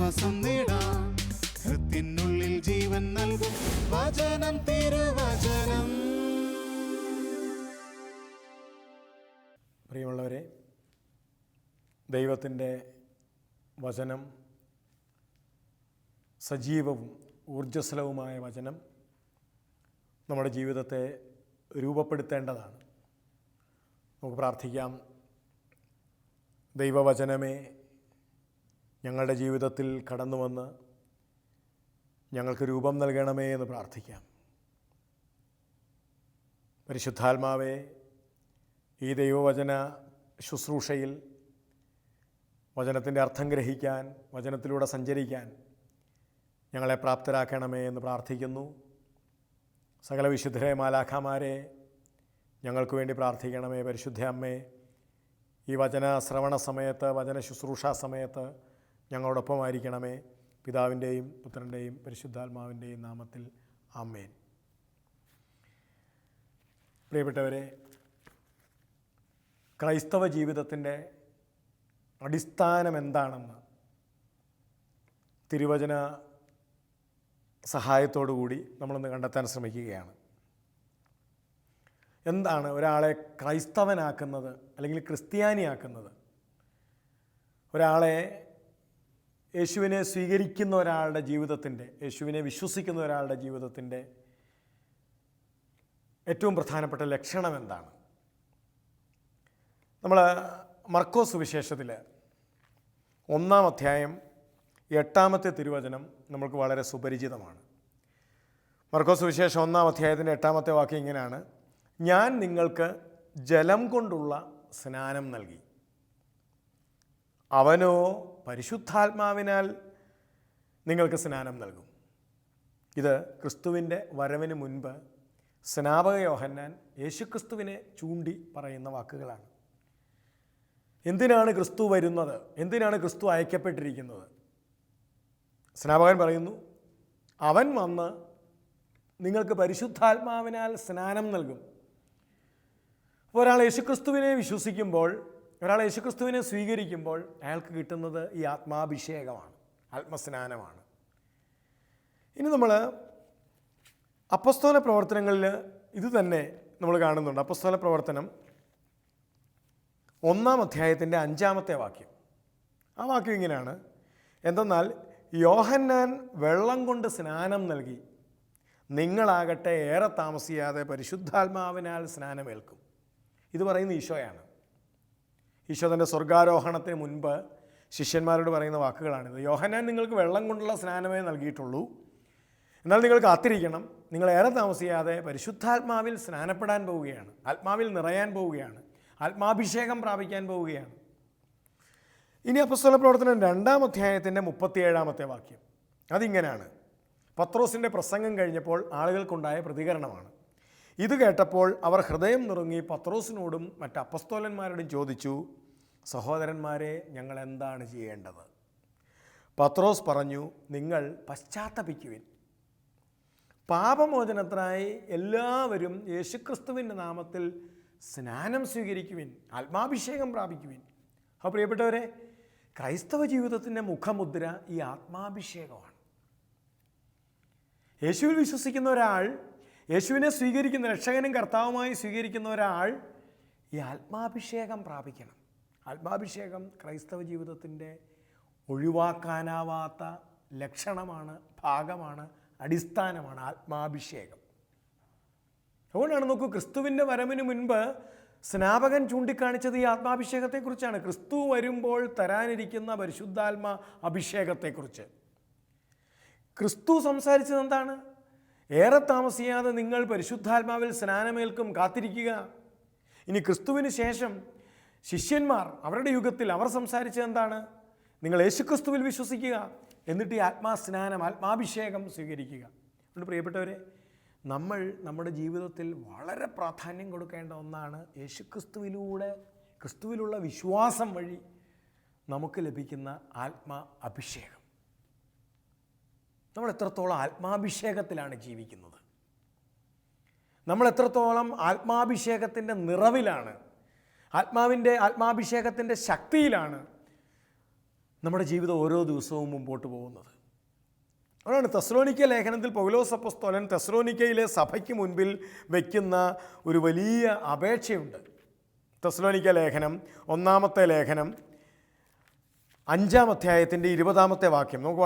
ആശ്വാസം നേടാം. ഹൃത്തിനുള്ളിൽ ജീവൻ നൽകും വചനം, തിരുവചനം. പ്രിയമുള്ളവരെ, ദൈവത്തിൻ്റെ വചനം, സജീവവും ഊർജ്ജസ്വലവുമായ വചനം നമ്മുടെ ജീവിതത്തെ രൂപപ്പെടുത്തേണ്ടതാണ്. നമുക്ക് പ്രാർത്ഥിക്കാം. ദൈവവചനമേ, ഞങ്ങളുടെ ജീവിതത്തിൽ കടന്നു വന്ന് ഞങ്ങൾക്ക് രൂപം നൽകണമേ എന്ന് പ്രാർത്ഥിക്കാം. പരിശുദ്ധാത്മാവേ, ഈ ദൈവവചന ശുശ്രൂഷയിൽ വചനത്തിൻ്റെ അർത്ഥം ഗ്രഹിക്കാൻ, വചനത്തിലൂടെ സഞ്ചരിക്കാൻ ഞങ്ങളെ പ്രാപ്തരാക്കണമേ എന്ന് പ്രാർത്ഥിക്കുന്നു. സകല വിശുദ്ധരെ, മാലാഖമാരെ ഞങ്ങൾക്ക് വേണ്ടി പ്രാർത്ഥിക്കണമേ. പരിശുദ്ധ അമ്മേ, ഈ വചന ശ്രവണ സമയത്ത്, വചന ശുശ്രൂഷാ സമയത്ത് ഞങ്ങളോടൊപ്പമായിരിക്കണമേ. പിതാവിൻ്റെയും പുത്രൻ്റെയും പരിശുദ്ധാത്മാവിൻ്റെയും നാമത്തിൽ ആമേൻ. പ്രിയപ്പെട്ടവരെ, ക്രൈസ്തവ ജീവിതത്തിൻ്റെ അടിസ്ഥാനം എന്താണെന്ന് തിരുവചന സഹായത്തോടുകൂടി നമ്മളൊന്ന് കണ്ടെത്താൻ ശ്രമിക്കുകയാണ്. എന്താണ് ഒരാളെ ക്രൈസ്തവനാക്കുന്നത് അല്ലെങ്കിൽ ക്രിസ്ത്യാനിയാക്കുന്നത്? ഒരാളെ, യേശുവിനെ സ്വീകരിക്കുന്ന ഒരാളുടെ ജീവിതത്തിൻ്റെ, യേശുവിനെ വിശ്വസിക്കുന്ന ഒരാളുടെ ജീവിതത്തിൻ്റെ ഏറ്റവും പ്രധാനപ്പെട്ട ലക്ഷണം എന്താണ്? നമ്മൾ മർക്കോസ് സുവിശേഷത്തിൽ 1-ാം അധ്യായം 8-ാമത്തെ തിരുവചനം നമ്മൾക്ക് വളരെ സുപരിചിതമാണ്. മർക്കോസ് സുവിശേഷം 1-ാം അധ്യായത്തിൻ്റെ 8-ാമത്തെ വാക്യം ഇങ്ങനെയാണ്: ഞാൻ നിങ്ങൾക്ക് ജലം കൊണ്ടുള്ള സ്നാനം നൽകി, അവനോ പരിശുദ്ധാത്മാവിനാൽ നിങ്ങൾക്ക് സ്നാനം നൽകും. ഇത് ക്രിസ്തുവിൻ്റെ വരവിന് മുൻപ് സ്നാപക യോഹന്നാൻ യേശുക്രിസ്തുവിനെ ചൂണ്ടി പറയുന്ന വാക്കുകളാണ്. എന്തിനാണ് ക്രിസ്തു വരുന്നത്? എന്തിനാണ് ക്രിസ്തു അയക്കപ്പെട്ടിരിക്കുന്നത്? സ്നാപകൻ പറയുന്നു, അവൻ വന്ന് നിങ്ങൾക്ക് പരിശുദ്ധാത്മാവിനാൽ സ്നാനം നൽകും. അപ്പോൾ ഒരാൾ യേശുക്രിസ്തുവിനെ വിശ്വസിക്കുമ്പോൾ, ഒരാൾ യേശുക്രിസ്തുവിനെ സ്വീകരിക്കുമ്പോൾ അയാൾക്ക് കിട്ടുന്നത് ഈ ആത്മാഭിഷേകമാണ്, ആത്മസ്നാനമാണ്. ഇനി നമ്മൾ അപ്പസ്തോല പ്രവർത്തനങ്ങളിൽ ഇത് തന്നെ നമ്മൾ കാണുന്നുണ്ട്. അപ്പസ്തോല പ്രവർത്തനം 1-ാം അധ്യായത്തിൻ്റെ 5-ാമത്തെ വാക്യം. ആ വാക്യം ഇങ്ങനെയാണ്: എന്തെന്നാൽ യോഹന്നാൻ വെള്ളം കൊണ്ട് സ്നാനം നൽകി, നിങ്ങളാകട്ടെ ഏറെ താമസിയാതെ പരിശുദ്ധാത്മാവിനാൽ സ്നാനമേൽക്കും. ഇത് പറയുന്ന ഈശോയാണ്. ഈശോ തൻ്റെ സ്വർഗാരോഹണത്തിന് മുൻപ് ശിഷ്യന്മാരോട് പറയുന്ന വാക്കുകളാണിത്. യോഹന്നാൻ നിങ്ങൾക്ക് വെള്ളം കൊണ്ടുള്ള സ്നാനമേ നൽകിയിട്ടുള്ളൂ, എന്നാൽ നിങ്ങൾ കാത്തിരിക്കണം, നിങ്ങൾ ഏറെ താമസിയാതെ പരിശുദ്ധാത്മാവിൽ സ്നാനപ്പെടാൻ പോവുകയാണ്, ആത്മാവിൽ നിറയാൻ പോവുകയാണ്, ആത്മാഭിഷേകം പ്രാപിക്കാൻ പോവുകയാണ്. ഇനി അപ്പസ്തോല പ്രവർത്തനം 2-ാം അധ്യായത്തിൻ്റെ 37-ാമത്തെ വാക്യം. അതിങ്ങനെയാണ്: പത്രോസിൻ്റെ പ്രസംഗം കഴിഞ്ഞപ്പോൾ ആളുകൾക്കുണ്ടായ പ്രതികരണമാണ്. ഇത് കേട്ടപ്പോൾ അവർ ഹൃദയം നുറുങ്ങി പത്രോസിനോടും മറ്റ് അപ്പസ്തോലന്മാരോടും ചോദിച്ചു, സഹോദരന്മാരെ, ഞങ്ങൾ എന്താണ് ചെയ്യേണ്ടത്? പത്രോസ് പറഞ്ഞു, നിങ്ങൾ പശ്ചാത്തപിക്കുവിൻ, പാപമോചനത്തിനായി എല്ലാവരും യേശുക്രിസ്തുവിൻ്റെ നാമത്തിൽ സ്നാനം സ്വീകരിക്കുവിൻ, ആത്മാഭിഷേകം പ്രാപിക്കുവിൻ. അപ്പോൾ പ്രിയപ്പെട്ടവരെ, ക്രൈസ്തവ ജീവിതത്തിൻ്റെ മുഖമുദ്ര ഈ ആത്മാഭിഷേകമാണ്. യേശുവിൽ വിശ്വസിക്കുന്ന ഒരാൾ, യേശുവിനെ സ്വീകരിക്കുന്ന, രക്ഷകനും കർത്താവുമായി സ്വീകരിക്കുന്ന ഒരാൾ ഈ ആത്മാഭിഷേകം പ്രാപിക്കണം. ആത്മാഭിഷേകം ക്രൈസ്തവ ജീവിതത്തിൻ്റെ ഒഴിവാക്കാനാവാത്ത ലക്ഷണമാണ്, ഭാഗമാണ്, അടിസ്ഥാനമാണ് ആത്മാഭിഷേകം. അതുകൊണ്ടാണ് നോക്കൂ, ക്രിസ്തുവിൻ്റെ വരവിന് മുൻപ് സ്നാപകൻ ചൂണ്ടിക്കാണിച്ചത് ഈ ആത്മാഭിഷേകത്തെക്കുറിച്ചാണ്. ക്രിസ്തു വരുമ്പോൾ തരാനിരിക്കുന്ന പരിശുദ്ധാത്മാ അഭിഷേകത്തെക്കുറിച്ച് ക്രിസ്തു സംസാരിച്ചത് എന്താണ്? ഏറെ താമസിയാതെ നിങ്ങൾ പരിശുദ്ധാത്മാവിൽ സ്നാനമേൽക്കും, കാത്തിരിക്കുക. ഇനി ക്രിസ്തുവിന് ശേഷം ശിഷ്യന്മാർ, അവരുടെ യുഗത്തിൽ അവർ സംസാരിച്ചത് എന്താണ്? നിങ്ങൾ യേശുക്രിസ്തുവിൽ വിശ്വസിക്കുക, എന്നിട്ട് ഈ ആത്മാസ്നാനം, ആത്മാഭിഷേകം സ്വീകരിക്കുക. അതുകൊണ്ട് പ്രിയപ്പെട്ടവരെ, നമ്മൾ നമ്മുടെ ജീവിതത്തിൽ വളരെ പ്രാധാന്യം കൊടുക്കേണ്ട ഒന്നാണ് യേശുക്രിസ്തുവിലൂടെ, ക്രിസ്തുവിലുള്ള വിശ്വാസം വഴി നമുക്ക് ലഭിക്കുന്ന ആത്മാ അഭിഷേകം. നമ്മൾ എത്രത്തോളം ആത്മാഭിഷേകത്തിലാണ് ജീവിക്കുന്നത്? നമ്മൾ എത്രത്തോളം ആത്മാഭിഷേകത്തിൻ്റെ നിറവിലാണ്, ആത്മാഭിഷേകത്തിൻ്റെ ശക്തിയിലാണ് നമ്മുടെ ജീവിതം ഓരോ ദിവസവും മുമ്പോട്ട് പോകുന്നത്. അതാണ് തെസ്സലോനിക്ക ലേഖനത്തിൽ പൗലോസ് അപ്പോസ്തലൻ തെസ്സലോനിക്കയിലെ സഭയ്ക്ക് മുൻപിൽ വയ്ക്കുന്ന ഒരു വലിയ അപേക്ഷയുണ്ട്. തെസ്സലോനിക്ക ലേഖനം, 1-ാമത്തെ ലേഖനം, 5-ാം അധ്യായത്തിൻ്റെ 20-ാമത്തെ വാക്യം. നമുക്ക്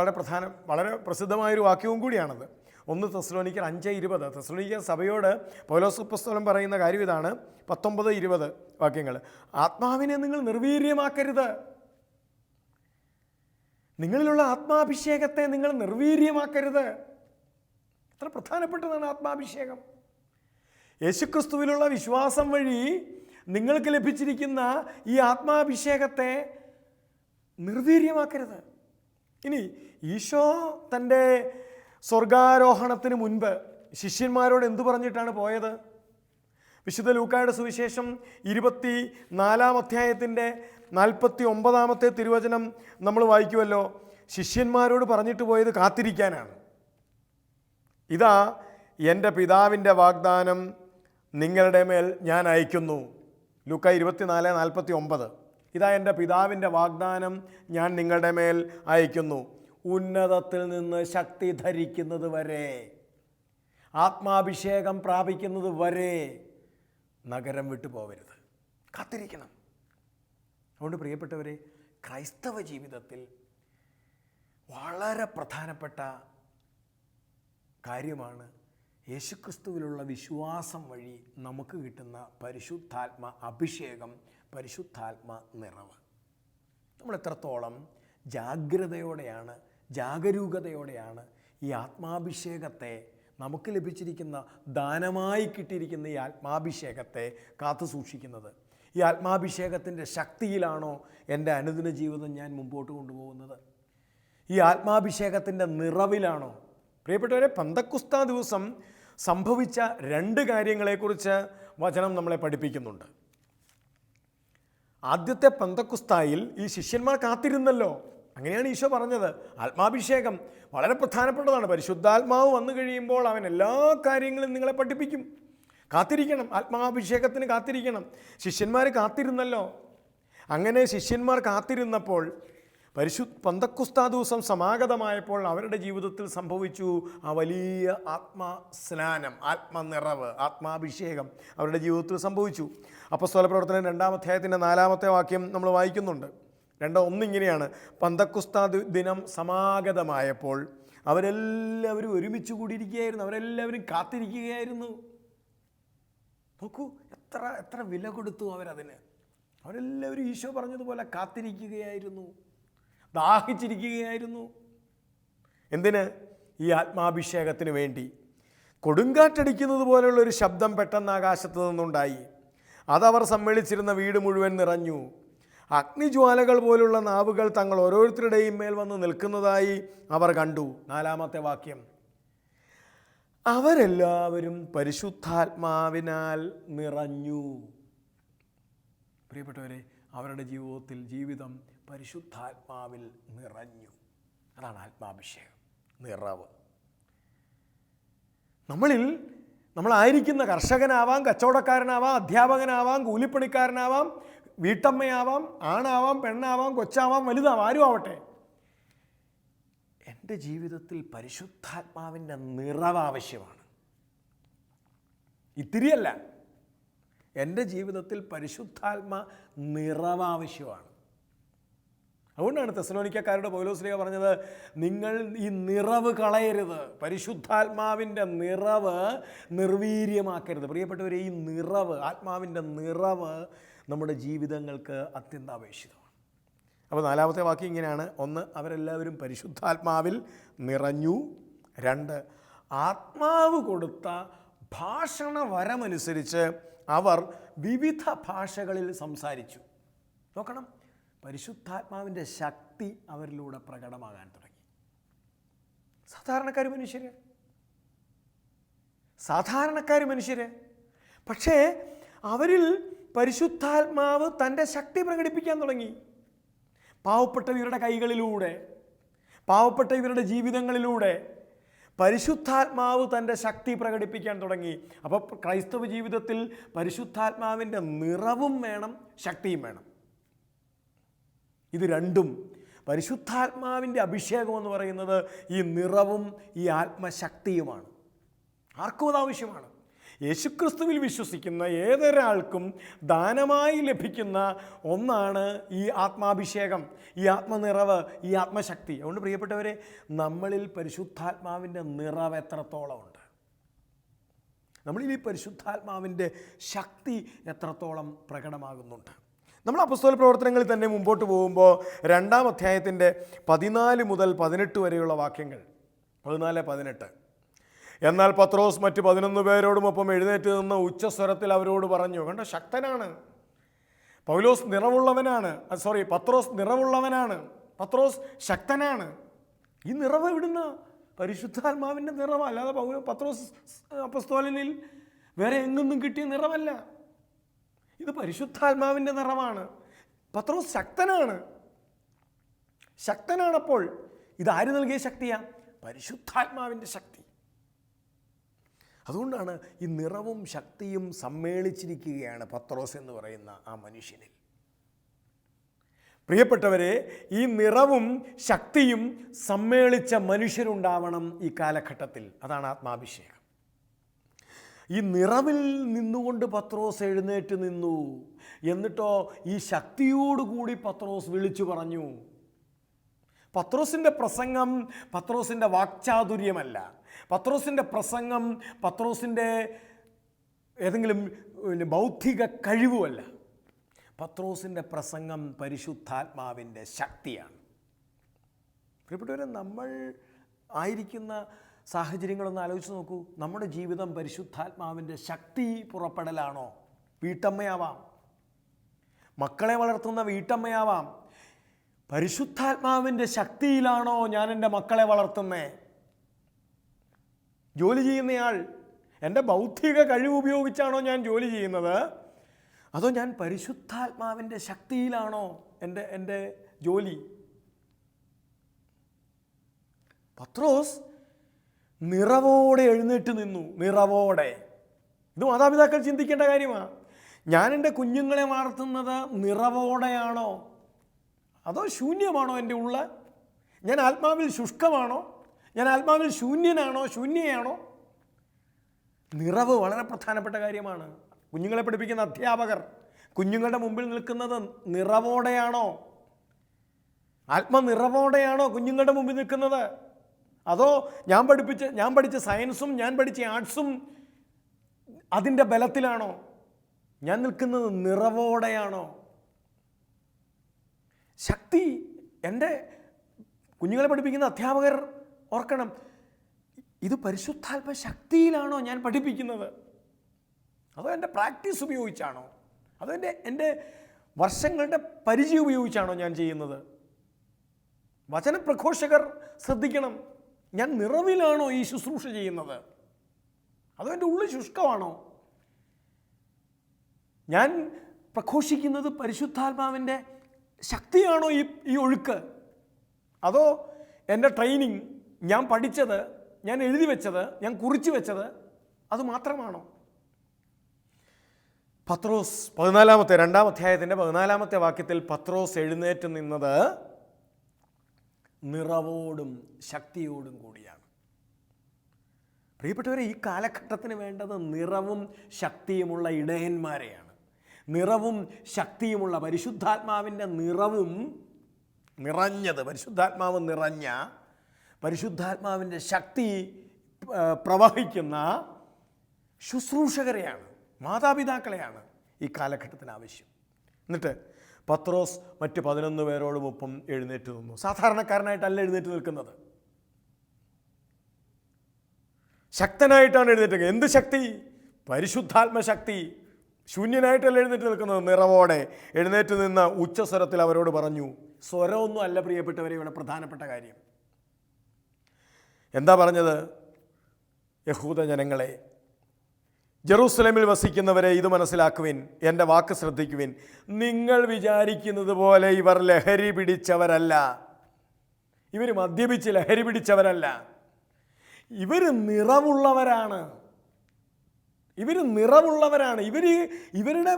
വളരെ പ്രസിദ്ധമായൊരു വാക്യവും കൂടിയാണത്. 1 തെസ്സലോനിക്കർ 5:20. തെസ്സലോനിക്ക സഭയോട് പൗലോസ് അപ്പോസ്തലൻ പറയുന്ന കാര്യം ഇതാണ്. 19-20 വാക്യങ്ങൾ. ആത്മാവിനെ നിങ്ങൾ നിർവീര്യമാക്കരുത്. നിങ്ങളിലുള്ള ആത്മാഭിഷേകത്തെ നിങ്ങൾ നിർവീര്യമാക്കരുത്. എത്ര പ്രധാനപ്പെട്ടതാണ് ആത്മാഭിഷേകം. യേശുക്രിസ്തുവിലുള്ള വിശ്വാസം വഴി നിങ്ങൾക്ക് ലഭിച്ചിരിക്കുന്ന ഈ ആത്മാഭിഷേകത്തെ നിർവീര്യമാക്കരുത്. ഇനി ഈശോ തൻ്റെ സ്വർഗാരോഹണത്തിന് മുൻപ് ശിഷ്യന്മാരോട് എന്തു പറഞ്ഞിട്ടാണ് പോയത്? വിശുദ്ധ ലൂക്കായുടെ സുവിശേഷം 24-ാം അധ്യായത്തിൻ്റെ 49-ാമത്തെ തിരുവചനം നമ്മൾ വായിക്കുമല്ലോ. ശിഷ്യന്മാരോട് പറഞ്ഞിട്ട് പോയത് കാത്തിരിക്കാനാണ്. ഇതാ എൻ്റെ പിതാവിൻ്റെ വാഗ്ദാനം നിങ്ങളുടെ മേൽ ഞാൻ അയക്കുന്നു. ലൂക്ക 24:49. ഇതാ എൻ്റെ പിതാവിൻ്റെ വാഗ്ദാനം ഞാൻ നിങ്ങളുടെ മേൽ അയക്കുന്നു. ഉന്നതത്തിൽ നിന്ന് ശക്തി ധരിക്കുന്നത് വരെ, ആത്മാഭിഷേകം പ്രാപിക്കുന്നത് വരെ നഗരം വിട്ടു പോകരുത്, കാത്തിരിക്കണം. അതുകൊണ്ട് പ്രിയപ്പെട്ടവരെ, ക്രൈസ്തവ ജീവിതത്തിൽ വളരെ പ്രധാനപ്പെട്ട കാര്യമാണ് യേശുക്രിസ്തുവിലുള്ള വിശ്വാസം വഴി നമുക്ക് കിട്ടുന്ന പരിശുദ്ധാത്മ അഭിഷേകം, പരിശുദ്ധാത്മ നിറവ്. നമ്മൾ എത്രത്തോളം ജാഗ്രതയോടെയാണ്, ജാഗരൂകതയോടെയാണ് ഈ ആത്മാഭിഷേകത്തെ, നമുക്ക് ലഭിച്ചിരിക്കുന്ന ദാനമായി കിട്ടിയിരിക്കുന്ന ഈ ആത്മാഭിഷേകത്തെ കാത്തു സൂക്ഷിക്കുന്നത്? ഈ ആത്മാഭിഷേകത്തിൻ്റെ ശക്തിയിലാണോ എൻ്റെ അനുദിന ജീവിതം ഞാൻ മുമ്പോട്ട് കൊണ്ടുപോകുന്നത്? ഈ ആത്മാഭിഷേകത്തിൻ്റെ നിറവിലാണോ? പ്രിയപ്പെട്ടവരെ, പെന്തക്കോസ്താ ദിവസം സംഭവിച്ച 2 കാര്യങ്ങളെക്കുറിച്ച് വചനം നമ്മളെ പഠിപ്പിക്കുന്നുണ്ട്. ആദ്യത്തെ പെന്തക്കോസ്തായിൽ ഈ ശിഷ്യന്മാർ കാത്തിരുന്നല്ലോ. അങ്ങനെയാണ് ഈശോ പറഞ്ഞത്. ആത്മാഭിഷേകം വളരെ പ്രധാനപ്പെട്ടതാണ്. പരിശുദ്ധാത്മാവ് വന്നു കഴിയുമ്പോൾ അവൻ എല്ലാ കാര്യങ്ങളും നിങ്ങളെ പഠിപ്പിക്കും. കാത്തിരിക്കണം, ആത്മാഭിഷേകത്തിന് കാത്തിരിക്കണം. ശിഷ്യന്മാർ കാത്തിരുന്നല്ലോ. അങ്ങനെ ശിഷ്യന്മാർ കാത്തിരുന്നപ്പോൾ പെന്തക്കോസ്താ ദിവസം സമാഗതമായപ്പോൾ അവരുടെ ജീവിതത്തിൽ സംഭവിച്ചു ആ വലിയ ആത്മസ്നാനം, ആത്മനിറവ്, ആത്മാഭിഷേകം അവരുടെ ജീവിതത്തിൽ സംഭവിച്ചു. അപ്പോസ്തല പ്രവർത്തനം 2-ാം അധ്യായത്തിൻ്റെ 4-ാമത്തെ വാക്യം നമ്മൾ വായിക്കുന്നുണ്ട്. 2:1 ഇങ്ങനെയാണ്: പെന്തക്കോസ്താ ദിനം സമാഗതമായപ്പോൾ അവരെല്ലാവരും ഒരുമിച്ച് കൂടിയിരിക്കുകയായിരുന്നു, അവരെല്ലാവരും കാത്തിരിക്കുകയായിരുന്നു. നോക്കൂ, എത്ര വില കൊടുത്തു അവരതിന്. അവരെല്ലാവരും ഈശോ പറഞ്ഞതുപോലെ കാത്തിരിക്കുകയായിരുന്നു, ദാഹിച്ചിരിക്കുകയായിരുന്നു. എന്തിന്? ഈ ആത്മാഭിഷേകത്തിന് വേണ്ടി. കൊടുങ്കാറ്റടിക്കുന്നത് പോലെയുള്ളൊരു ശബ്ദം പെട്ടെന്ന് ആകാശത്ത് നിന്നുണ്ടായി. അതവർ സമ്മേളിച്ചിരുന്ന വീട് മുഴുവൻ നിറഞ്ഞു. അഗ്നിജ്വാലകൾ പോലുള്ള നാവുകൾ തങ്ങൾ ഓരോരുത്തരുടെയും മേൽ വന്ന് നിൽക്കുന്നതായി അവർ കണ്ടു. 4-ാമത്തെ വാക്യം: അവരെല്ലാവരും പരിശുദ്ധാത്മാവിനാൽ നിറഞ്ഞു. പ്രിയപ്പെട്ടവരെ, അവരുടെ ജീവിതം പരിശുദ്ധാത്മാവിൽ നിറഞ്ഞു. അതാണ് ആത്മാഭിഷേകം, നിറവ്. നമ്മളായിരിക്കുന്ന കർഷകനാവാം, കച്ചവടക്കാരനാവാം, അധ്യാപകനാവാം, കൂലിപ്പണിക്കാരനാവാം, വീട്ടമ്മയാവാം, ആണാവാം, പെണ്ണാവാം, കൊച്ചാവാം, വലുതാവാം, ആരും ആവട്ടെ, എൻ്റെ ജീവിതത്തിൽ പരിശുദ്ധാത്മാവിൻ്റെ നിറവ് ആവശ്യമാണ്. ഇത്തിരിയല്ല, എൻ്റെ ജീവിതത്തിൽ പരിശുദ്ധാത്മ നിറവ് ആവശ്യമാണ്. അതുകൊണ്ടാണ് തെസ്സലോനിക്കക്കാരുടെ പൗലോസ്ലീഹ പറഞ്ഞത്, നിങ്ങൾ ഈ നിറവ് കളയരുത്, പരിശുദ്ധാത്മാവിൻ്റെ നിറവ് നിർവീര്യമാക്കരുത്. പ്രിയപ്പെട്ടവരെ, ഈ നിറവ്, ആത്മാവിൻ്റെ നിറവ് നമ്മുടെ ജീവിതങ്ങൾക്ക് അത്യന്താപേക്ഷിതമാണ്. അപ്പോൾ 4-ാമത്തെ വാക്യം ഇങ്ങനെയാണ്: 1, അവരെല്ലാവരും പരിശുദ്ധാത്മാവിൽ നിറഞ്ഞു. 2, ആത്മാവ് കൊടുത്ത ഭാഷണ വരമനുസരിച്ച് അവർ വിവിധ ഭാഷകളിൽ സംസാരിച്ചു. നോക്കണം, പരിശുദ്ധാത്മാവിൻ്റെ ശക്തി അവരിലൂടെ പ്രകടമാകാൻ തുടങ്ങി. സാധാരണക്കാർ മനുഷ്യര്, പക്ഷേ അവരിൽ പരിശുദ്ധാത്മാവ് തൻ്റെ ശക്തി പ്രകടിപ്പിക്കാൻ തുടങ്ങി. പാവപ്പെട്ടവരുടെ കൈകളിലൂടെ, പാവപ്പെട്ടവരുടെ ജീവിതങ്ങളിലൂടെ പരിശുദ്ധാത്മാവ് തൻ്റെ ശക്തി പ്രകടിപ്പിക്കാൻ തുടങ്ങി. അപ്പോൾ ക്രൈസ്തവ ജീവിതത്തിൽ പരിശുദ്ധാത്മാവിൻ്റെ നിറവും വേണം, ശക്തിയും വേണം. ഇത് രണ്ടും പരിശുദ്ധാത്മാവിൻ്റെ അഭിഷേകം എന്ന് പറയുന്നത് ഈ നിറവും ഈ ആത്മശക്തിയുമാണ്. ആർക്കും അത് ആവശ്യമാണ്. യേശുക്രിസ്തുവിൽ വിശ്വസിക്കുന്ന ഏതൊരാൾക്കും ദാനമായി ലഭിക്കുന്ന ഒന്നാണ് ഈ ആത്മാഭിഷേകം, ഈ ആത്മനിറവ്, ഈ ആത്മശക്തി. അതുകൊണ്ട് പ്രിയപ്പെട്ടവരെ, നമ്മളിൽ പരിശുദ്ധാത്മാവിൻ്റെ നിറവ് എത്രത്തോളം ഉണ്ട്, നമ്മളിൽ ഈ പരിശുദ്ധാത്മാവിൻ്റെ ശക്തി എത്രത്തോളം പ്രകടമാകുന്നുണ്ട്. നമ്മൾ അപ്പോസ്തല പ്രവർത്തനങ്ങളിൽ തന്നെ മുമ്പോട്ട് പോകുമ്പോൾ 2-ാം അധ്യായത്തിൻ്റെ 14 മുതൽ 18 വരെയുള്ള വാക്യങ്ങൾ, 14-18. എന്നാൽ പത്രോസ് മറ്റ് 11 പേരോടുമൊപ്പം എഴുന്നേറ്റ് നിന്ന് ഉച്ചസ്വരത്തിൽ അവരോട് പറഞ്ഞു. കണ്ടോ, ശക്തനാണ് പത്രോസ്, നിറവുള്ളവനാണ്, പത്രോസ് ശക്തനാണ്. ഈ നിറവ് എവിടുന്ന? പരിശുദ്ധാത്മാവിൻ്റെ നിറവ്, അല്ലാതെ പത്രോസ് അപ്പോസ്തലനിൽ വേറെ എങ്ങൊന്നും കിട്ടിയ നിറവല്ല. ഇത് പരിശുദ്ധാത്മാവിൻ്റെ നിറവാണ്. പത്രോസ് ശക്തനാണപ്പോൾ ഇതാര് നൽകിയ ശക്തിയാണ്? പരിശുദ്ധാത്മാവിൻ്റെ ശക്തി. അതുകൊണ്ടാണ് ഈ നിറവും ശക്തിയും സമ്മേളിച്ചിരിക്കുകയാണ് പത്രോസ് എന്ന് പറയുന്ന ആ മനുഷ്യനിൽ. പ്രിയപ്പെട്ടവരെ, ഈ നിറവും ശക്തിയും സമ്മേളിച്ച മനുഷ്യരുണ്ടാവണം ഈ കാലഘട്ടത്തിൽ. അതാണ് ആത്മാഭിഷേകം. ഈ നിറവിൽ നിന്നുകൊണ്ട് പത്രോസ് എഴുന്നേറ്റ് നിന്നു. എന്നിട്ടോ ഈ ശക്തിയോടുകൂടി പത്രോസ് വിളിച്ചു പറഞ്ഞു. പത്രോസിൻ്റെ പ്രസംഗം പത്രോസിൻ്റെ വാക്ചാതുര്യമല്ല, പത്രോസിൻ്റെ പ്രസംഗം പത്രോസിൻ്റെ ഏതെങ്കിലും ബൗദ്ധിക കഴിവുമല്ല. പത്രോസിൻ്റെ പ്രസംഗം പരിശുദ്ധാത്മാവിൻ്റെ ശക്തിയാണ്. പ്രിയപ്പെട്ടവരെ, നമ്മൾ ആയിരിക്കുന്ന സാഹചര്യങ്ങളൊന്ന് ആലോചിച്ച് നോക്കൂ. നമ്മുടെ ജീവിതം പരിശുദ്ധാത്മാവിൻ്റെ ശക്തി പുറപ്പെടലാണോ? വീട്ടമ്മയാവാം, മക്കളെ വളർത്തുന്ന വീട്ടമ്മയാവാം. പരിശുദ്ധാത്മാവിൻ്റെ ശക്തിയിലാണോ ഞാൻ എൻ്റെ മക്കളെ വളർത്തുന്നത്? ജോലി ചെയ്യുന്നയാൾ എൻ്റെ ബൗദ്ധിക കഴിവ് ഉപയോഗിച്ചാണോ ഞാൻ ജോലി ചെയ്യുന്നത്? അതോ ഞാൻ പരിശുദ്ധാത്മാവിൻ്റെ ശക്തിയിലാണോ എൻ്റെ ജോലി? പത്രോസ് നിറവോടെ എഴുന്നേറ്റ് നിന്നു. നിറവോടെ. ഇത് മാതാപിതാക്കൾ ചിന്തിക്കേണ്ട കാര്യമാണ്. ഞാൻ എൻ്റെ കുഞ്ഞുങ്ങളെ വളർത്തുന്നത് നിറവോടെയാണോ അതോ ശൂന്യമാണോ എൻ്റെ ഉള്ള? ഞാൻ ആത്മാവിൽ ശുഷ്കമാണോ? ഞാൻ ആത്മാവിൽ ശൂന്യയാണോ? നിറവ് വളരെ പ്രധാനപ്പെട്ട കാര്യമാണ്. കുഞ്ഞുങ്ങളെ പഠിപ്പിക്കുന്ന അധ്യാപകർ കുഞ്ഞുങ്ങളുടെ മുമ്പിൽ നിൽക്കുന്നത് നിറവോടെയാണോ? ആത്മനിറവോടെയാണോ കുഞ്ഞുങ്ങളുടെ മുമ്പിൽ നിൽക്കുന്നത്? അതോ ഞാൻ പഠിച്ച സയൻസും ഞാൻ പഠിച്ച ആർട്സും അതിൻ്റെ ബലത്തിലാണോ ഞാൻ നിൽക്കുന്നത്? നിറവോടെയാണോ? ശക്തി. എൻ്റെ കുഞ്ഞുങ്ങളെ പഠിപ്പിക്കുന്ന അധ്യാപകർ ഓർക്കണം, ഇത് പരിശുദ്ധാത്മ ശക്തിയിലാണോ ഞാൻ പഠിപ്പിക്കുന്നത്? അതോ എൻ്റെ പ്രാക്ടീസ് ഉപയോഗിച്ചാണോ? അതോ എൻ്റെ വർഷങ്ങളുടെ പരിചയം ഉപയോഗിച്ചാണോ ഞാൻ ചെയ്യുന്നത്? വചനപ്രഘോഷകർ ശ്രദ്ധിക്കണം, ഞാൻ നിറവിലാണോ ഈ ശുശ്രൂഷ ചെയ്യുന്നത്? അതോ എൻ്റെ ഉള്ളിൽ ശുഷ്കമാണോ? ഞാൻ പ്രഘോഷിക്കുന്നത് പരിശുദ്ധാത്മാവിൻ്റെ ശക്തിയാണോ ഈ ഒഴുക്ക്? അതോ എൻ്റെ ട്രെയിനിങ്, ഞാൻ പഠിച്ചത്, ഞാൻ എഴുതി വെച്ചത്, ഞാൻ കുറിച്ച് വെച്ചത് അത് മാത്രമാണോ? പത്രോസ് 2-ാം അധ്യായത്തിൻ്റെ 14-ാമത്തെ വാക്യത്തിൽ പത്രോസ് എഴുന്നേറ്റ് നിന്നത് നിറവോടും ശക്തിയോടും കൂടിയാണ്. പ്രിയപ്പെട്ടവരെ, ഈ കാലഘട്ടത്തിന് വേണ്ടത് നിറവും ശക്തിയുമുള്ള ഇടയന്മാരെയാണ്. നിറവും ശക്തിയുമുള്ള, പരിശുദ്ധാത്മാവിൻ്റെ നിറവും നിറഞ്ഞത്, പരിശുദ്ധാത്മാവ് നിറഞ്ഞ, പരിശുദ്ധാത്മാവിൻ്റെ ശക്തി പ്രവഹിക്കുന്ന ശുശ്രൂഷകരെയാണ്, മാതാപിതാക്കളെയാണ് ഈ കാലഘട്ടത്തിന് ആവശ്യം. എന്നിട്ട് പത്രോസ് മറ്റ് 11 പേരോടുമൊപ്പം എഴുന്നേറ്റ് നിന്നു. സാധാരണക്കാരനായിട്ടല്ല എഴുന്നേറ്റ് നിൽക്കുന്നത്, ശക്തനായിട്ടാണ് എഴുന്നേറ്റ്. എന്ത് ശക്തി? പരിശുദ്ധാത്മശക്തി. ശൂന്യനായിട്ടല്ല എഴുന്നേറ്റ് നിൽക്കുന്നത്, നിറവോടെ എഴുന്നേറ്റ് നിന്ന് ഉച്ചസ്വരത്തിൽ അവരോട് പറഞ്ഞു. സ്വരമൊന്നും അല്ല പ്രിയപ്പെട്ടവരെ ഇവിടെ പ്രധാനപ്പെട്ട കാര്യം. എന്താ പറഞ്ഞത്? യഹൂദ ജനങ്ങളെ, ജെറൂസലേമിൽ വസിക്കുന്നവരെ, ഇത് മനസ്സിലാക്കുവിൻ, എൻ്റെ വാക്ക് ശ്രദ്ധിക്കുവിൻ. നിങ്ങൾ വിചാരിക്കുന്നത് പോലെ ഇവർ ലഹരി പിടിച്ചവരല്ല, ഇവർ മദ്യപിച്ച് ലഹരി പിടിച്ചവരല്ല. ഇവർ നിറവുള്ളവരാണ്. ഇവരുടെ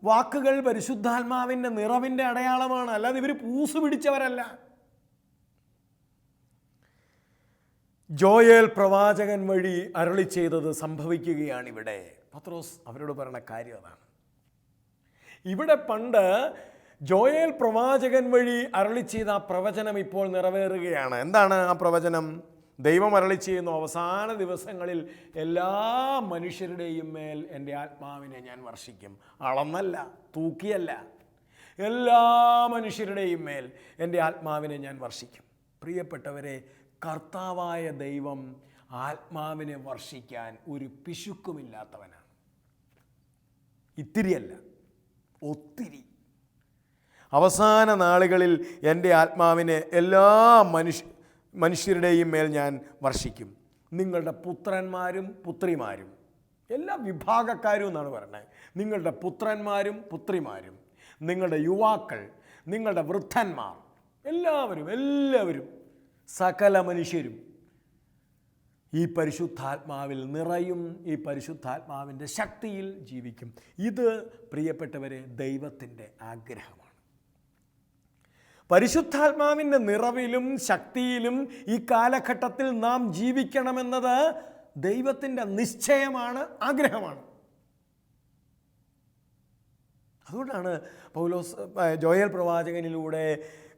വാക്കുകൾ പരിശുദ്ധാത്മാവിൻ്റെ നിറവിൻ്റെ അടയാളമാണ്. അല്ലാതെ ഇവർ പൂസ് പിടിച്ചവരല്ല. ജോയേൽ പ്രവാചകൻ വഴി അരുളി ചെയ്തത് സംഭവിക്കുകയാണിവിടെ. പത്രോസ് അവരോട് പറയുന്ന കാര്യം അതാണ്. ഇവിടെ പണ്ട് ജോയേൽ പ്രവാചകൻ വഴി അരുളി ചെയ്ത ആ പ്രവചനം ഇപ്പോൾ നിറവേറുകയാണ്. എന്താണ് ആ പ്രവചനം? ദൈവം അരുളി ചെയ്യുന്ന അവസാന ദിവസങ്ങളിൽ എല്ലാ മനുഷ്യരുടെയും മേൽ എൻ്റെ ആത്മാവിനെ ഞാൻ വർഷിക്കും. അളന്നല്ല, തൂക്കിയല്ല, എല്ലാ മനുഷ്യരുടെയും മേൽ എൻ്റെ ആത്മാവിനെ ഞാൻ വർഷിക്കും. പ്രിയപ്പെട്ടവരെ, കർത്താവായ ദൈവം ആത്മാവിനെ വർഷിക്കാൻ ഒരു പിശുക്കുമില്ലാത്തവനാണ്. ഇത്തിരിയല്ല, ഒത്തിരി. അവസാന നാളുകളിൽ എൻ്റെ ആത്മാവിനെ എല്ലാ മനുഷ്യരുടെയും മേൽ ഞാൻ വർഷിക്കും. നിങ്ങളുടെ പുത്രന്മാരും പുത്രിമാരും, എല്ലാ വിഭാഗക്കാരും എന്നാണ് പറയുന്നത്. നിങ്ങളുടെ പുത്രന്മാരും പുത്രിമാരും, നിങ്ങളുടെ യുവാക്കൾ, നിങ്ങളുടെ വൃദ്ധന്മാർ, എല്ലാവരും സകല മനുഷ്യരും ഈ പരിശുദ്ധാത്മാവിൽ നിറയും, ഈ പരിശുദ്ധാത്മാവിൻ്റെ ശക്തിയിൽ ജീവിക്കും. ഇത് പ്രിയപ്പെട്ടവരെ ദൈവത്തിൻ്റെ ആഗ്രഹമാണ്. പരിശുദ്ധാത്മാവിൻ്റെ നിറവിലും ശക്തിയിലും ഈ കാലഘട്ടത്തിൽ നാം ജീവിക്കണമെന്നത് ദൈവത്തിൻ്റെ നിശ്ചയമാണ്, ആഗ്രഹമാണ്. അതുകൊണ്ടാണ് ജോയേൽ പ്രവാചകനിലൂടെ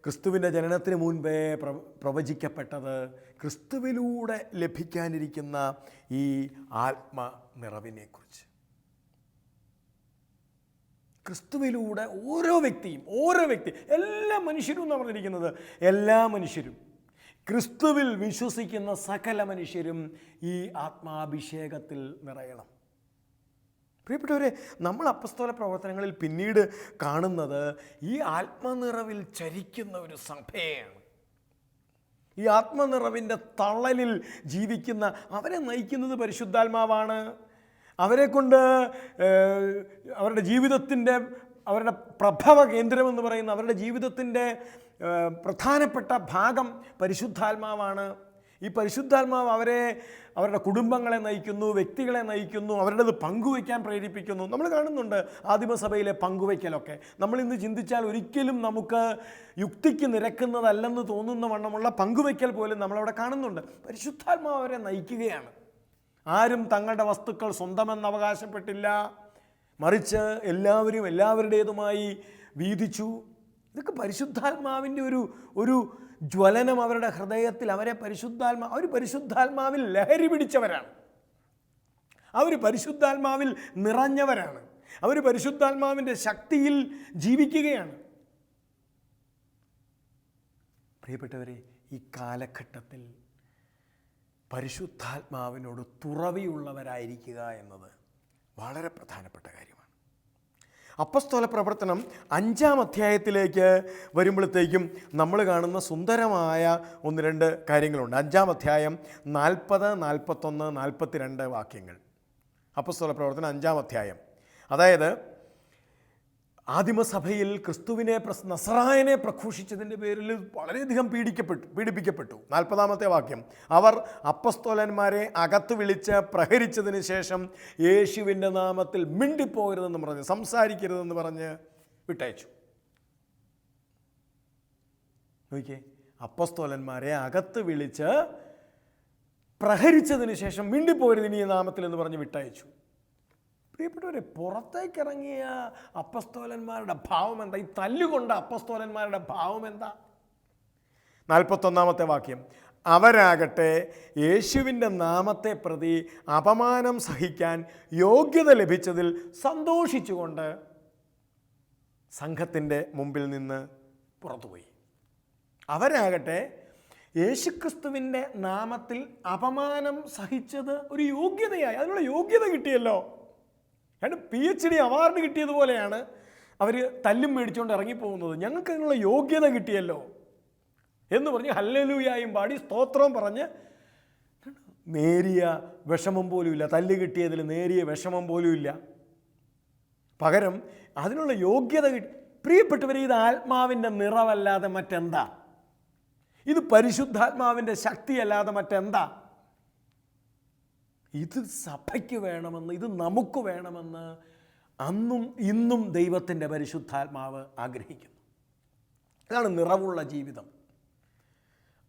ക്രിസ്തുവിൻ്റെ ജനനത്തിന് മുൻപേ പ്രവചിക്കപ്പെട്ടത് ക്രിസ്തുവിലൂടെ ലഭിക്കാനിരിക്കുന്ന ഈ ആത്മനിറവിനെക്കുറിച്ച്. ക്രിസ്തുവിലൂടെ ഓരോ വ്യക്തിയും എല്ലാ മനുഷ്യരും എന്ന് പറഞ്ഞിരിക്കുന്നത്, എല്ലാ മനുഷ്യരും, ക്രിസ്തുവിൽ വിശ്വസിക്കുന്ന സകല മനുഷ്യരും ഈ ആത്മാഭിഷേകത്തിൽ നിറയണം. പ്രിയപ്പെട്ടവരെ, നമ്മൾ അപ്പസ്തോല പ്രവർത്തനങ്ങളിൽ പിന്നീട് കാണുന്നത് ഈ ആത്മനിറവിൽ ചരിക്കുന്ന ഒരു സഭയാണ്. ഈ ആത്മനിറവിൻ്റെ തള്ളലിൽ ജീവിക്കുന്ന, അവരെ നയിക്കുന്നത് പരിശുദ്ധാത്മാവാണ്. അവരെ കൊണ്ട് അവരുടെ ജീവിതത്തിൻ്റെ, അവരുടെ പ്രഭവ കേന്ദ്രമെന്ന് പറയുന്ന അവരുടെ ജീവിതത്തിൻ്റെ പ്രധാനപ്പെട്ട ഭാഗം പരിശുദ്ധാത്മാവാണ്. ഈ പരിശുദ്ധാത്മാവ് അവരുടെ കുടുംബങ്ങളെ നയിക്കുന്നു, വ്യക്തികളെ നയിക്കുന്നു, അവരുടേത് പങ്കുവയ്ക്കാൻ പ്രേരിപ്പിക്കുന്നു. നമ്മൾ കാണുന്നുണ്ട് ആദിമസഭയിലെ പങ്കുവയ്ക്കലൊക്കെ. നമ്മളിന്ന് ചിന്തിച്ചാൽ ഒരിക്കലും നമുക്ക് യുക്തിക്ക് നിരക്കുന്നതല്ലെന്ന് തോന്നുന്ന വണ്ണമുള്ള പങ്കുവയ്ക്കൽ പോലും നമ്മളവിടെ കാണുന്നുണ്ട്. പരിശുദ്ധാത്മാവ് അവരെ നയിക്കുകയാണ്. ആരും തങ്ങളുടെ വസ്തുക്കൾ സ്വന്തമെന്ന് അവകാശപ്പെട്ടില്ല, മറിച്ച് എല്ലാവരുടേതുമായി വീതിച്ചു. ഇതൊക്കെ പരിശുദ്ധാത്മാവിൻ്റെ ഒരു ജ്വലനം അവരുടെ ഹൃദയത്തിൽ. അവർ പരിശുദ്ധാത്മാവിൽ ലഹരി പിടിച്ചവരാണ്, അവർ പരിശുദ്ധാത്മാവിൽ നിറഞ്ഞവരാണ്, അവർ പരിശുദ്ധാത്മാവിൻ്റെ ശക്തിയിൽ ജീവിക്കുകയാണ്. പ്രിയപ്പെട്ടവരെ, ഈ കാലഘട്ടത്തിൽ പരിശുദ്ധാത്മാവിനോട് തുറവിയുള്ളവരായിരിക്കുക എന്നത് വളരെ പ്രധാനപ്പെട്ട കാര്യമാണ്. അപ്പസ്തോല പ്രവർത്തനം 5-ാം അധ്യായത്തിലേക്ക് വരുമ്പോഴത്തേക്കും നമ്മൾ കാണുന്ന സുന്ദരമായ 1-2 കാര്യങ്ങളുണ്ട്. 5-ാം അധ്യായം 40, 41, 42 വാക്യങ്ങൾ. അപ്പസ്തോല പ്രവർത്തനം 5-ാം അധ്യായം. അതായത് ആദിമസഭയിൽ ക്രിസ്തുവിനെ നസറായനെ പ്രഘോഷിച്ചതിൻ്റെ പേരിൽ വളരെയധികം പീഡിപ്പിക്കപ്പെട്ടു. 40-ാമത്തെ വാക്യം, അവർ അപ്പസ്തോലന്മാരെ അകത്ത് വിളിച്ച് പ്രഹരിച്ചതിന് ശേഷം യേശുവിൻ്റെ നാമത്തിൽ മിണ്ടിപ്പോകരുതെന്ന് പറഞ്ഞ്, സംസാരിക്കരുതെന്ന് പറഞ്ഞ് വിട്ടയച്ചു. നോക്കിയേ, അപ്പസ്തോലന്മാരെ അകത്ത് വിളിച്ച് പ്രഹരിച്ചതിന് ശേഷം മിണ്ടിപ്പോകരുത് ഇനി ഈ നാമത്തിൽ എന്ന് പറഞ്ഞ് വിട്ടയച്ചു. പ്രിയപ്പെട്ടവരെ, പുറത്തേക്കിറങ്ങിയ അപ്പസ്തോലന്മാരുടെ ഭാവം എന്താ? ഈ തല്ലുകൊണ്ട അപ്പസ്തോലന്മാരുടെ ഭാവം എന്താ? 41-ാമത്തെ വാക്യം, അവരാകട്ടെ യേശുവിൻ്റെ നാമത്തെ പ്രതി അപമാനം സഹിക്കാൻ യോഗ്യത ലഭിച്ചതിൽ സന്തോഷിച്ചുകൊണ്ട് സംഘത്തിൻ്റെ മുമ്പിൽ നിന്ന് പുറത്തുപോയി. അവരാകട്ടെ യേശുക്രിസ്തുവിൻ്റെ നാമത്തിൽ അപമാനം സഹിച്ചത് ഒരു യോഗ്യതയായി, അതിനുള്ള യോഗ്യത കിട്ടിയല്ലോ. PhD അവാർഡ് കിട്ടിയതുപോലെയാണ് അവർ തല്ലും മേടിച്ചുകൊണ്ട് ഇറങ്ങിപ്പോകുന്നത്. ഞങ്ങൾക്ക് അതിനുള്ള യോഗ്യത കിട്ടിയല്ലോ എന്ന് പറഞ്ഞ് ഹല്ലേലൂയായും പാടി സ്തോത്രം പറഞ്ഞ്, നേരിയ വിഷമം പോലുമില്ല, തല്ല് കിട്ടിയതിൽ നേരിയ വിഷമം പോലുമില്ല. പകരം അതിനുള്ള യോഗ്യത കിട്ടി. പ്രിയപ്പെട്ടവരെ, ഇത് ആത്മാവിൻ്റെ നിറവല്ലാതെ മറ്റെന്താ? ഇത് പരിശുദ്ധാത്മാവിൻ്റെ ശക്തിയല്ലാതെ മറ്റെന്താ? ഇത് സഭയ്ക്ക് വേണമെന്ന്, ഇത് നമുക്ക് വേണമെന്ന് അന്നും ഇന്നും ദൈവത്തിൻ്റെ പരിശുദ്ധാത്മാവ് ആഗ്രഹിക്കുന്നു. ഇതാണ് നിറവുള്ള ജീവിതം.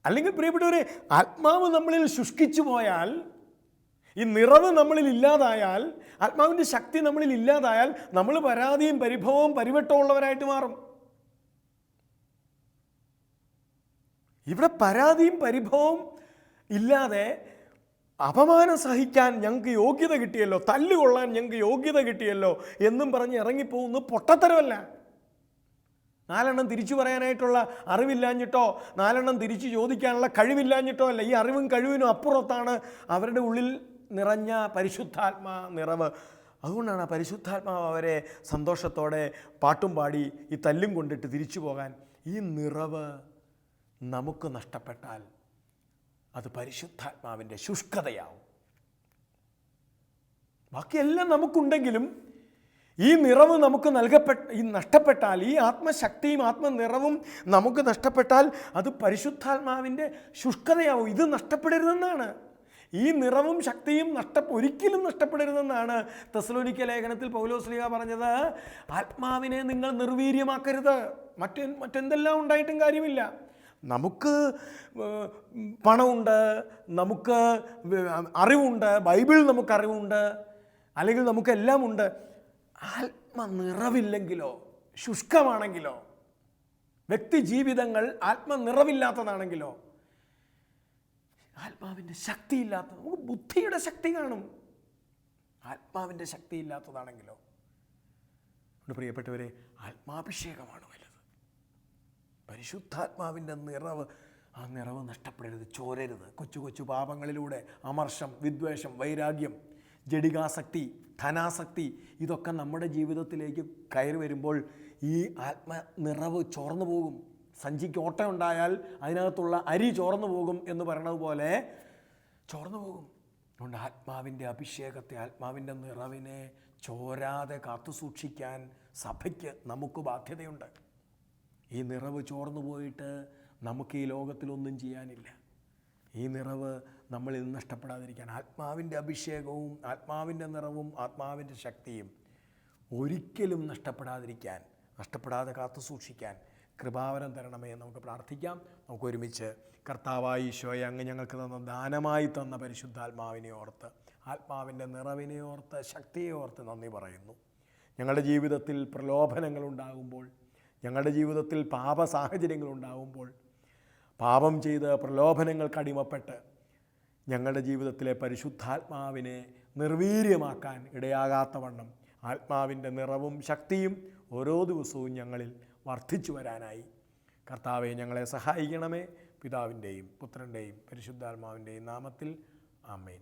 അല്ലെങ്കിൽ പ്രിയപ്പെട്ടവരെ, ആത്മാവ് നമ്മളിൽ ശുഷ്കിച്ചു പോയാൽ, ഈ നിറവ് നമ്മളിൽ ഇല്ലാതായാൽ, ആത്മാവിൻ്റെ ശക്തി നമ്മളിൽ ഇല്ലാതായാൽ നമ്മൾ പരാതിയും പരിഭവവും പരിവട്ടവും ഉള്ളവരായിട്ട് മാറും. ഇവിടെ പരാതിയും പരിഭവവും ഇല്ലാതെ അപമാനം സഹിക്കാൻ ഞങ്ങൾക്ക് യോഗ്യത കിട്ടിയല്ലോ, തല്ലുകൊള്ളാൻ ഞങ്ങൾക്ക് യോഗ്യത കിട്ടിയല്ലോ എന്നും പറഞ്ഞ് ഇറങ്ങിപ്പോകുന്നത് പൊട്ടത്തരമല്ല. 4 എണ്ണം തിരിച്ചു പറയാനായിട്ടുള്ള അറിവില്ലാഞ്ഞിട്ടോ 4 എണ്ണം തിരിച്ചു ചോദിക്കാനുള്ള കഴിവില്ലാഞ്ഞിട്ടോ അല്ല. ഈ അറിവും കഴിവിനും അപ്പുറത്താണ് അവരുടെ ഉള്ളിൽ നിറഞ്ഞ പരിശുദ്ധാത്മാ നിറവ്. അതുകൊണ്ടാണ് ആ പരിശുദ്ധാത്മാവ് അവരെ സന്തോഷത്തോടെ പാട്ടും പാടി ഈ തല്ലും കൊണ്ടിട്ട് തിരിച്ചു പോകാൻ. ഈ നിറവ് നമുക്ക് നഷ്ടപ്പെട്ടാൽ അത് പരിശുദ്ധാത്മാവിൻ്റെ ശുഷ്കതയാവും. ബാക്കിയെല്ലാം നമുക്കുണ്ടെങ്കിലും ഈ നിറവ് നമുക്ക് നഷ്ടപ്പെട്ടാൽ, ഈ ആത്മശക്തിയും ആത്മനിറവും നമുക്ക് നഷ്ടപ്പെട്ടാൽ അത് പരിശുദ്ധാത്മാവിൻ്റെ ശുഷ്കതയാവും. ഇത് നഷ്ടപ്പെടരുതെന്നാണ്, ഈ നിറവും ശക്തിയും ഒരിക്കലും നഷ്ടപ്പെടരുതെന്നാണ് തെസ്സലോനിക്ക ലേഖനത്തിൽ പൗലോസ്ലീഹ പറഞ്ഞത്. ആത്മാവിനെ നിങ്ങൾ നിർവീര്യമാക്കരുത്. മറ്റെന്തെല്ലാം ഉണ്ടായിട്ടും കാര്യമില്ല. നമുക്ക് പണമുണ്ട്, നമുക്ക് അറിവുണ്ട്, ബൈബിൾ നമുക്കറിവുണ്ട്, അല്ലെങ്കിൽ നമുക്കെല്ലാം ഉണ്ട്. ആത്മനിറവില്ലെങ്കിലോ, ശുഷ്കമാണെങ്കിലോ, വ്യക്തി ജീവിതങ്ങൾ ആത്മനിറവില്ലാത്തതാണെങ്കിലോ, ആത്മാവിൻ്റെ ശക്തിയില്ലാത്ത, നമുക്ക് ബുദ്ധിയുടെ ശക്തി കാണും, ആത്മാവിൻ്റെ ശക്തി ഇല്ലാത്തതാണെങ്കിലോ. പ്രിയപ്പെട്ടവരെ, ആത്മാഭിഷേകമാണ് വലുത്. പരിശുദ്ധാത്മാവിൻ്റെ നിറവ്, ആ നിറവ് നഷ്ടപ്പെടരുത്, ചോരരുത്. കൊച്ചു കൊച്ചു പാപങ്ങളിലൂടെ അമർഷം, വിദ്വേഷം, വൈരാഗ്യം, ജഡികാസക്തി, ധനാസക്തി, ഇതൊക്കെ നമ്മുടെ ജീവിതത്തിലേക്ക് കയറി വരുമ്പോൾ ഈ ആത്മനിറവ് ചോർന്നു പോകും. സഞ്ചിക്ക് ഓട്ടം ഉണ്ടായാൽ അതിനകത്തുള്ള അരി ചോർന്നു പോകും എന്ന് പറയുന്നത് പോലെ ചോർന്നു പോകും. അതുകൊണ്ട് ആത്മാവിൻ്റെ അഭിഷേകത്തെ, ആത്മാവിൻ്റെ നിറവിനെ ചോരാതെ കാത്തു സൂക്ഷിക്കാൻ സഭയ്ക്ക്, നമുക്ക് ബാധ്യതയുണ്ട്. ഈ നിറവ് ചോർന്നു പോയിട്ട് നമുക്ക് ഈ ലോകത്തിലൊന്നും ചെയ്യാനില്ല. ഈ നിറവ് നമ്മളിൽ നഷ്ടപ്പെടാതിരിക്കാൻ ആത്മാവിൻ്റെ അഭിഷേകവും ആത്മാവിൻ്റെ നിറവും ആത്മാവിൻ്റെ ശക്തിയും ഒരിക്കലും നഷ്ടപ്പെടാതെ കാത്തു സൂക്ഷിക്കാൻ കൃപാവരം തരണമേ എന്ന് നമുക്ക് പ്രാർത്ഥിക്കാം. നമുക്ക് ഒരുമിച്ച് കർത്താവായ ഈശോയെ, അങ്ങ് ഞങ്ങൾക്ക് ദാനമായി തന്ന പരിശുദ്ധാത്മാവിനെ ഓർത്ത്, ആത്മാവിൻ്റെ നിറവിനെ ഓർത്ത്, ശക്തിയെ ഓർത്ത് നന്ദി പറയുന്നു. ഞങ്ങളുടെ ജീവിതത്തിൽ പ്രലോഭനങ്ങളുണ്ടാകുമ്പോൾ, ഞങ്ങളുടെ ജീവിതത്തിൽ പാപ സാഹചര്യങ്ങളുണ്ടാകുമ്പോൾ, പാപം ചെയ്ത് പ്രലോഭനങ്ങൾക്ക് അടിമപ്പെട്ട് ഞങ്ങളുടെ ജീവിതത്തിലെ പരിശുദ്ധാത്മാവിനെ നിർവീര്യമാക്കാൻ ഇടയാകാത്തവണ്ണം ആത്മാവിൻ്റെ നിറവും ശക്തിയും ഓരോ ദിവസവും ഞങ്ങളിൽ വർദ്ധിച്ചു വരാനായി കർത്താവെ ഞങ്ങളെ സഹായിക്കണമേ. പിതാവിൻ്റെയും പുത്രൻ്റെയും പരിശുദ്ധാത്മാവിൻ്റെയും നാമത്തിൽ ആമേൻ.